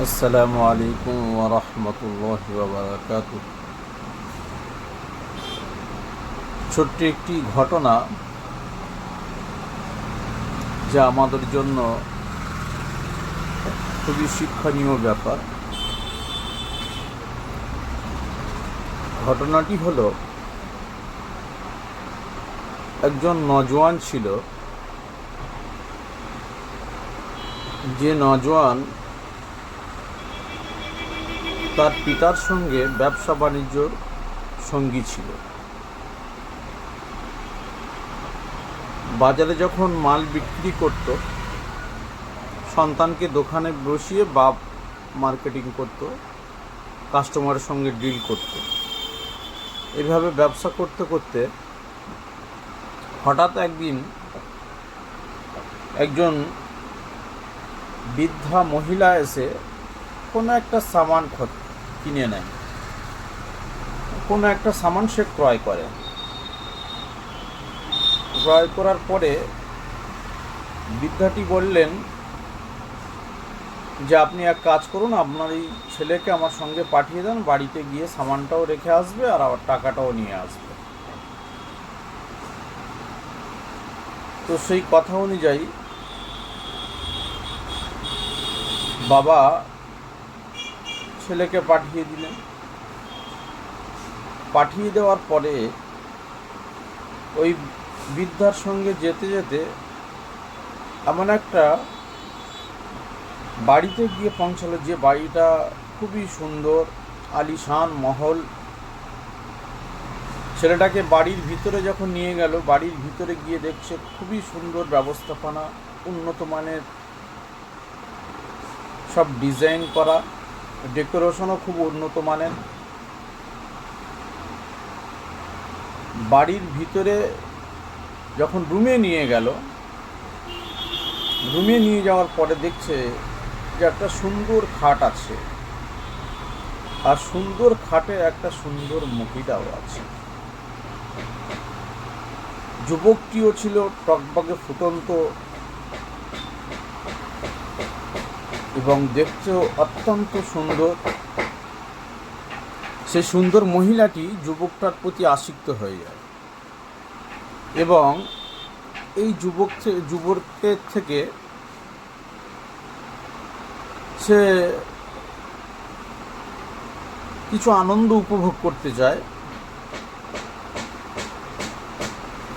আসসালামু আলাইকুম ওয়া রাহমাতুল্লাহি ওয়া বারাকাতুহু। ছোট্ট একটি ঘটনা যা আমাদের জন্য খুবই শিক্ষণীয় ব্যাপার। ঘটনাটি হলো, একজন নওজোয়ান ছিল, যে নওজোয়ান তার পিতার সঙ্গে ব্যবসা বাণিজ্যর সঙ্গী ছিল। বাজারে যখন মাল বিক্রি করত, সন্তানকে দোকানে বসিয়ে বাপ মার্কেটিং করত, কাস্টমারের সঙ্গে ডিল করত। এভাবে ব্যবসা করতে করতে হঠাৎ একদিন একজন বৃদ্ধা মহিলা এসে কোনো একটা সামান কিনে নেয়, কোনো একটা সামান সে ক্রয় করে। ক্রয় করার পরে বৃদ্ধাটি বললেন যে, আপনি এক কাজ করুন, আপনার এই ছেলেকে আমার সঙ্গে পাঠিয়ে দেন, বাড়িতে গিয়ে সামানটাও রেখে আসবে আর আবার টাকাটাও নিয়ে আসবে। তো সেই কথা অনুযায়ী বাবা ছেলেকে পাঠিয়ে দিলেন। পাঠিয়ে দেওয়ার পরে ওই বৃদ্ধার সঙ্গে যেতে যেতে এমন একটা বাড়িতে গিয়ে পৌঁছালো, যে বাড়িটা খুবই সুন্দর, আলিশান মহল। ছেলেটাকে বাড়ির ভিতরে যখন নিয়ে গেল, বাড়ির ভিতরে গিয়ে দেখছে খুবই সুন্দর ব্যবস্থাপনা, উন্নত মানের সব ডিজাইন করা, ডেকোরেশনও খুব উন্নত মানের। বাড়ির ভিতরে যখন রুমে নিয়ে গেল, রুমে নিয়ে যাওয়ার পরে দেখছে যে একটা সুন্দর খাট আছে, আর সুন্দর খাটে একটা সুন্দর মহিলাও আছে। যুবকটিও ছিল টকবকে ফুটন্ত এবং দেখতেও অত্যন্ত সুন্দর। সেই সুন্দর মহিলাটি যুবকটার প্রতি আসক্ত হয়ে যায় এবং এই যুবকের থেকে সে কিছু আনন্দ উপভোগ করতে চায়।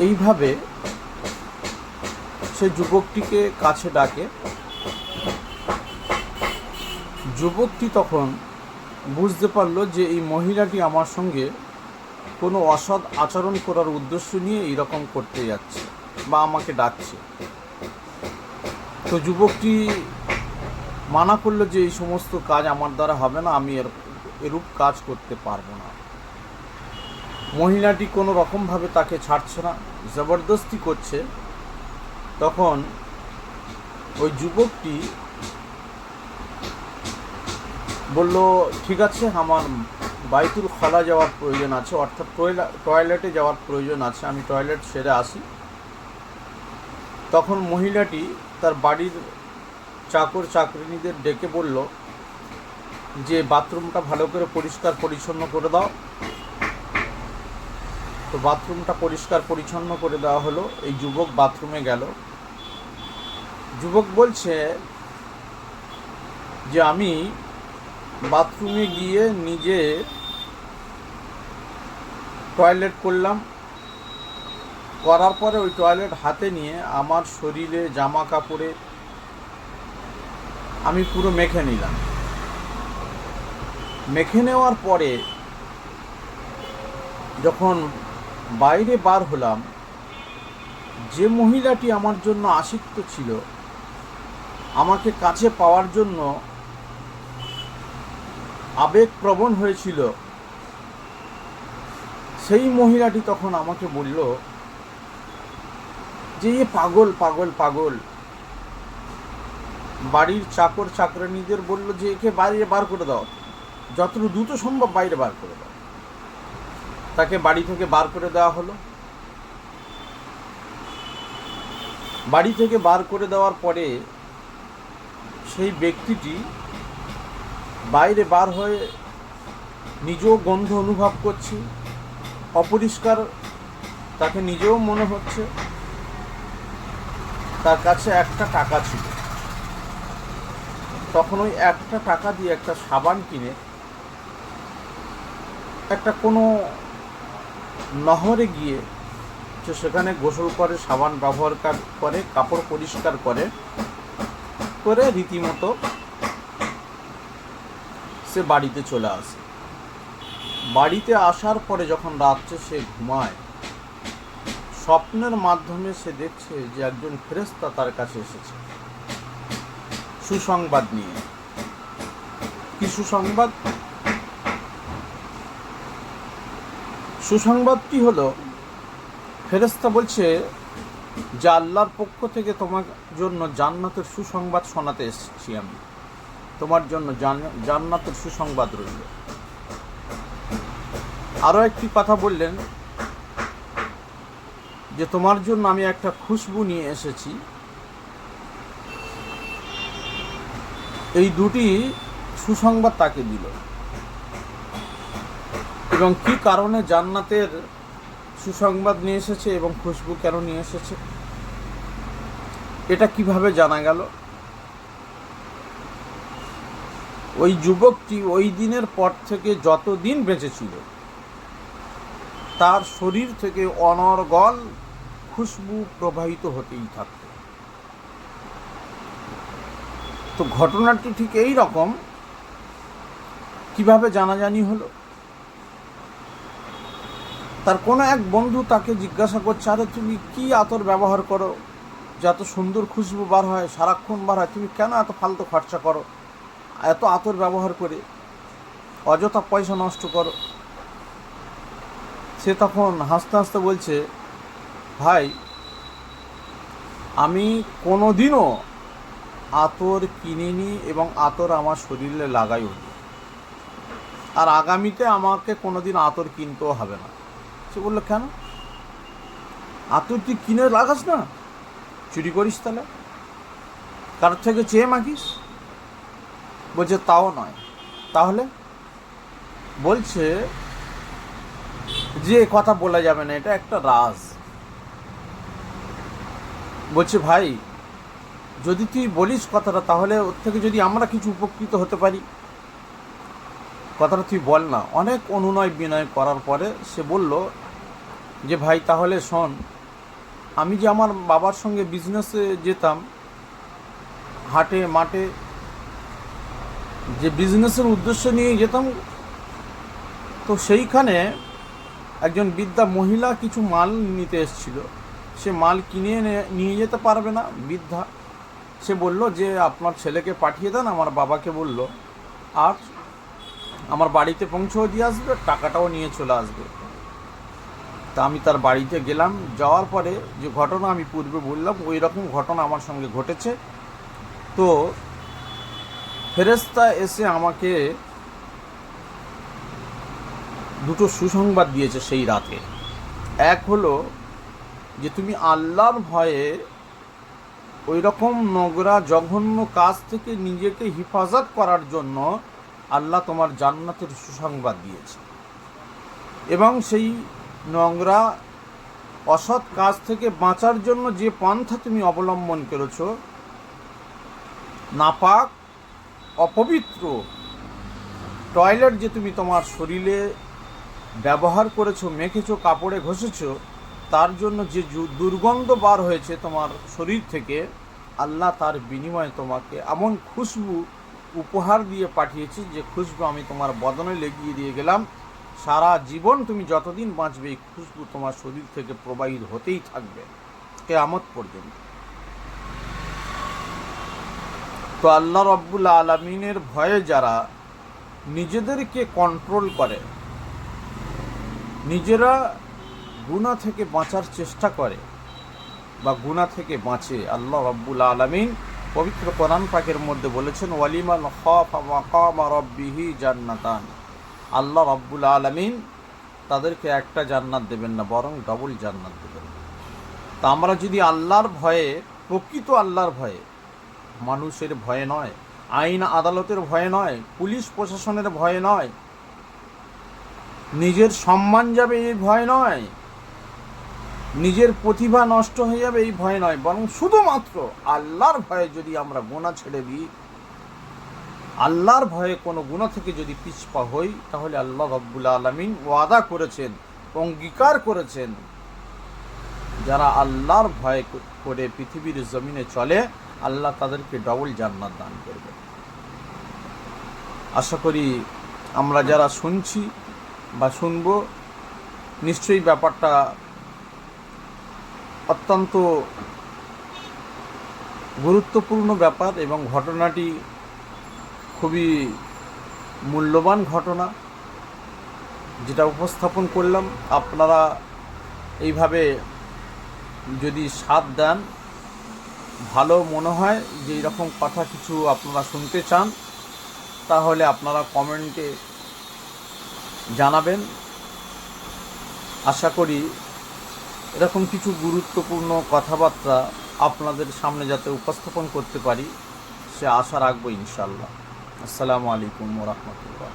এইভাবে সে যুবকটিকে কাছে ডাকে। যুবকটি তখন বুঝতে পারল যে এই মহিলাটি আমার সঙ্গে কোনো অসৎ আচরণ করার উদ্দেশ্য নিয়ে এইরকম করতে যাচ্ছে বা আমাকে ডাকছে। তো যুবকটি মানা করলো যে এই সমস্ত কাজ আমার দ্বারা হবে না, আমি এরূপ কাজ করতে পারবো না। মহিলাটি কোনো রকমভাবে তাকে ছাড়ছে না, জবরদস্তি করছে। তখন ওই যুবকটি বলল, ঠিক আছে, আমার বাইতুল খালা যাওয়ার প্রয়োজন আছে, অর্থাৎ টয়লেটে যাওয়ার প্রয়োজন আছে, আমি টয়লেট সেরে আসি। তখন মহিলাটি তার বাড়ির চাকর চাকরিনীদের ডেকে বলল যে, বাথরুমটা ভালো করে পরিষ্কার পরিচ্ছন্ন করে দাও। তো বাথরুমটা পরিষ্কার পরিচ্ছন্ন করে দেওয়া হলো। এই যুবক বাথরুমে গেল। যুবক বলছে যে, আমি বাথরুমে গিয়ে নিজে টয়লেট করলাম, করার পরে ওই টয়লেট হাতে নিয়ে আমার শরীরে জামা কাপড়ে আমি পুরো মেখে নিলাম। মেখে নেওয়ার পরে যখন বাইরে বার হলাম, যে মহিলাটি আমার জন্য আসক্ত ছিল, আমাকে কাছে পাওয়ার জন্য আবেগপ্রবণ হয়েছিল, সেই মহিলাটি তখন আমাকে বলল যে, এ পাগল পাগল পাগল। বাড়ির চাকর চাকরানীদের বলল যে, একে বাইরে বার করে দাও, যতটুকু দ্রুত সম্ভব বাইরে বার করে দাও। তাকে বাড়ি থেকে বার করে দেওয়া হলো। বাড়ি থেকে বার করে দেওয়ার পরে সেই ব্যক্তিটি বাইরে বার হয়ে নিজেও গন্ধ অনুভব করছি, অপরিষ্কার তাকে নিজেও মনে হচ্ছে। তার কাছে একটা টাকা ছিল, তখন ওই একটা টাকা দিয়ে একটা সাবান কিনে একটা কোনো নহরে গিয়ে সেখানে গোসল করে, সাবান ব্যবহার করে, কাপড় পরিষ্কার করে করে রীতিমতো সে বাড়িতে চলে আসে। বাড়িতে আসার পরে যখন রাত্রে সে ঘুমায়, স্বপ্নের মাধ্যমে সে দেখছে যে একজন ফেরেশতা তার কাছে এসেছে সুসংবাদ নিয়ে। কি সুসংবাদ? সুসংবাদটি হলো, ফেরেশতা বলছে যে আল্লাহর পক্ষ থেকে তোমার জন্য জান্নাতের সুসংবাদ শোনাতে এসেছি আমি, তোমার জন্য জান্নাতের সুসংবাদ রইল। আরও একটি কথা বললেন যে তোমার জন্য আমি একটা খুশবু নিয়ে এসেছি। এই দুটি সুসংবাদ তাকে দিল। এবং কি কারণে জান্নাতের সুসংবাদ নিয়ে এসেছে এবং খুশবু কেন নিয়ে এসেছে, এটা কিভাবে জানা গেল? ওই যুবকটি ওই দিনের পর থেকে যতদিন বেঁচে ছিল তার শরীর থেকে অনর্গল খুশবু প্রবাহিত হতেই থাকত। তো ঘটনাটি ঠিক এই রকম। কিভাবে জানাজানি হলো? তার কোনো এক বন্ধু তাকে জিজ্ঞাসা করছে, আরে তুমি কি আতর ব্যবহার করো যে এত সুন্দর খুশবু বার হয়, সারাক্ষণ বার হয়, তুমি কেন এত ফালতু খরচা করো, এত আতর ব্যবহার করে অযথা পয়সা নষ্ট করো? সে তখন হাসতে হাসতে বলছে, ভাই আমি কোনোদিনও আতর কিনিনি এবং আতর আমার শরীরে লাগাইও নি, আর আগামীতে আমাকে কোনোদিন আতর কিনতেও হবে না। সে বললো, কেন? আতর তুই কিনে লাগাস না, চুরি করিস তাহলে, কারোর থেকে চেয়ে মাগিস? বলছে তাও নয়। তাহলে? বলছে যে কথা বলা যাবে না, এটা একটা রাজ। বলছে ভাই যদি তুই বলিস কথাটা, তাহলে ওর থেকে যদি আমরা কিছু উপকৃত হতে পারি, কথাটা তুই বল না। অনেক অনুনয় বিনয় করার পরে সে বলল যে ভাই তাহলে শোন, আমি যে আমার বাবার সঙ্গে বিজনেসে যেতাম, হাটে মাঠে যে বিজনেসের উদ্দেশ্য নিয়ে যেতাম, তো সেইখানে একজন বৃদ্ধা মহিলা কিছু মাল নিতে এসেছিল। সে মাল কিনে নিয়ে যেতে পারবে না বৃদ্ধা। সে বলল যে আপনার ছেলেকে পাঠিয়ে দেন, আমার বাবাকে বলল, আর আমার বাড়িতে পৌঁছেও দিয়ে আসবে, টাকাটাও নিয়ে চলে আসবে। তা আমি তার বাড়িতে গেলাম। যাওয়ার পরে যে ঘটনা আমি পূর্বে বললাম, ওই রকম ঘটনা আমার সঙ্গে ঘটেছে। তো ফেরেশতা এসে আমাকে দুটো সুসংবাদ দিয়েছে সেই রাতে। এক হলো যে তুমি আল্লাহর ভয়ে ওই রকম নোংরা জঘন্য কাজ থেকে নিজেকে হেফাজত করার জন্য আল্লাহ তোমার জান্নাতের সুসংবাদ দিয়েছে, এবং সেই নোংরা অসৎ কাজ থেকে বাঁচার জন্য যে পন্থা তুমি অবলম্বন করেছো, নাপাক অপবিত্র টয়লেট যে তুমি তোমার শরীরে ব্যবহার করেছো, মেখেছো, কাপড়ে ঘষেছো, তার জন্য যে দুর্গন্ধ বার হয়েছে তোমার শরীর থেকে, আল্লাহ তার বিনিময়ে তোমাকে এমন খুশবু উপহার দিয়ে পাঠিয়েছে যে খুশবু আমি তোমার বদনে লেগিয়ে দিয়ে গেলাম। সারা জীবন তুমি যতদিন বাঁচবে এই খুশবু তোমার শরীর থেকে প্রবাহিত হতেই থাকবে কিয়ামত পর্যন্ত। তো আল্লাহ রব্বুল আলামিনের ভয়ে যারা নিজেদেরকে কন্ট্রোল করে, নিজেরা গুনাহ থেকে বাঁচার চেষ্টা করে বা গুনাহ থেকে বাঁচে, আল্লাহ রব্বুল আলামিন পবিত্র কোরআন পাকের মধ্যে বলেছেন, ওয়ালিমান খাফা মাকাম রাব্বিহি জান্নাতান। আল্লাহ রব্বুল আলামিন তাদেরকে একটা জান্নাত দেবেন না, বরং ডবল জান্নাত দেবেন। তা আমরা যদি আল্লাহর ভয়ে, প্রকৃত আল্লাহর ভয়ে, মানুষের ভয়ে নয়, আইন আদালতের ভয়ে নয়, পুলিশ প্রশাসনের ভয়ে নয়, নিজের সম্মান যাবে এই ভয় নয়, নিজের প্রতিভা নষ্ট হয়ে যাবে এই ভয় নয়, বরং শুধুমাত্র আল্লাহর ভয়ে যদি আমরা গুনাহ ছেড়ে দিই, আল্লাহর ভয়ে কোনো গুনাহ থেকে যদি পিছপা হই, তাহলে আল্লাহ রাব্বুল আলামিন ওয়াদা করেছেন, অঙ্গীকার করেছেন, যারা আল্লাহর ভয় করে পৃথিবীর জমিনে চলে, আল্লাহ তাদেরকে ডবল জান্নাত দান করবে। আশা করি আমরা যারা শুনছি বা শুনব, নিশ্চয়ই ব্যাপারটা অত্যন্ত গুরুত্বপূর্ণ ব্যাপার এবং ঘটনাটি খুবই মূল্যবান ঘটনা, যেটা উপস্থাপন করলাম। আপনারা এইভাবে যদি সাথ দেন, ভালো মনে হয় যে এরকম কথা কিছু আপনারা শুনতে চান, তাহলে আপনারা কমেন্টে জানাবেন। আশা করি এরকম কিছু গুরুত্বপূর্ণ কথাবার্তা আপনাদের সামনে যাতে উপস্থাপন করতে পারি, সে আশা রাখবো ইনশাআল্লাহ। আসসালামু আলাইকুম ওয়া রাহমাতুল্লাহ।